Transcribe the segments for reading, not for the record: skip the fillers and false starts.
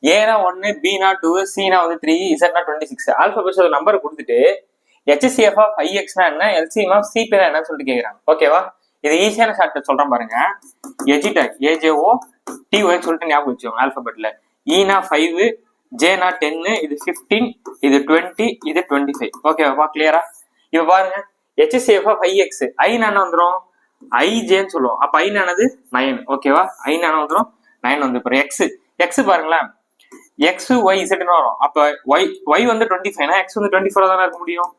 ஏனா 1, பினா 2, சினா வந்து 3, இசட்னா 26. ஆல்பாபெட்ஸ் ஒரு நம்பர் கொடுத்துட்டு HCF ஆஃப் IXனா என்ன, LCM ஆஃப் CP என்னன்னு சொல்லிட்டு கேக்குறாங்க. ஓகேவா? இது ஈஸியான ஷார்ட்கட் சொல்றேன் பாருங்க. எஜிடெக் AJO TY சொல்லிட்டு ஞாபகம் வச்சுக்கோங்க. ஆல்பாபெட்ல ஈனா 5, ஜேனா 10, இது 15, இது 20, இது 25. ஓகேவா? கிளியரா? இப்ப பாருங்க HCF ஆஃப் IX ஐனா என்ன வந்துடும், ஐஜேன்னு சொல்லுவோம். அப்ப ஐனானது 9. ஓகேவா? ஐனான வந்துடும் 9 வந்து. இப்போ எக்ஸ் பாருங்களேன், எக்ஸ் ஒய் இசட்னு வரும். அப்ப ஒய் வந்து 25, எக்ஸ் வந்து 24 தானே இருக்க முடியும்.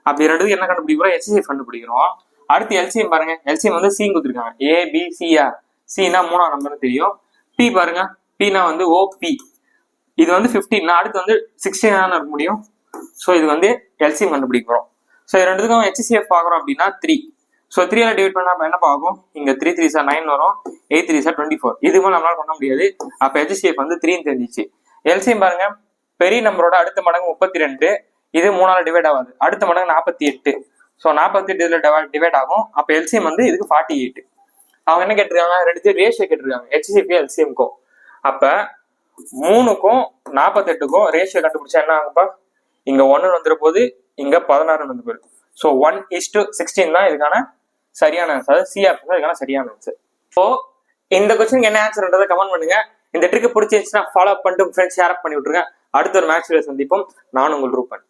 அப்படி ரெண்டு என்ன கண்டுபிடிக்கிறோம், HCF கண்டுபிடிக்கிறோம். அடுத்து எல்சிஎம் பாருங்க, எல்சிஎம் வந்து சி கொடுத்துருக்காங்க, ABCயா, சினா 3ஆம் நம்பர் தெரியும். பி பாருங்க, பினா வந்து OP, இது வந்து 15, அடுத்து வந்து 16 தானே இருக்க முடியும். ஸோ இது வந்து எல்சிஎம் கண்டுபிடிக்கிறோம். ஸோ இது ரெண்டுக்கும் HCF பாக்குறோம் அப்படின்னா 3. ஸோ 3 டிவைட் பண்ணா என்ன ஆகும், இங்க 3 3 9 வரும், 8 3 24. இதுவும் நம்மளால பண்ண முடியாது. அப்ப HCF வந்து 3 தெரிஞ்சிச்சு. எல்சிஎம் பாருங்க, பெரிய நம்பரோட அடுத்த மடங்கு 32, இது 3ஆல டிவைட் ஆகாது. அடுத்த மடங்கு 48. ஸோ 48 இதுல டிவைட் ஆகும். அப்ப எல்சிஎம் வந்து இதுக்கு 48. அவங்க என்ன கேட்டிருக்காங்க, ரெண்டு ரேஷியோ கேட்டிருக்காங்க HCF எல்சிஎம்க்கும். அப்ப 3க்கும் 48க்கும் ரேஷியோ கண்டுபிடிச்சா என்ன ஆகும்பா, இங்க 1 வந்துற போது, இங்க 16 வந்து போயிருக்கு. ஸோ 1:16 தான் இதுக்கான சரியான ஆன்சர். சி ஆப்ஷன் தான் இதுக்கான சரியான ஆன்சர். ஸோ இந்த கொஸ்டினுக்கு என்ன ஆன்சர்ன்றதை கமெண்ட் பண்ணுங்க. இந்த ட்ரிக் பிடிச்சிருந்துச்சுன்னா ஃபாலோ பண்ணிட்டு ஃப்ரெண்ட்ஸ் ஷேர் பண்ணி விட்டுருங்க. அடுத்த ஒரு மேட்ச்ல சந்திப்போம். நான் உங்கள் ரூபன்.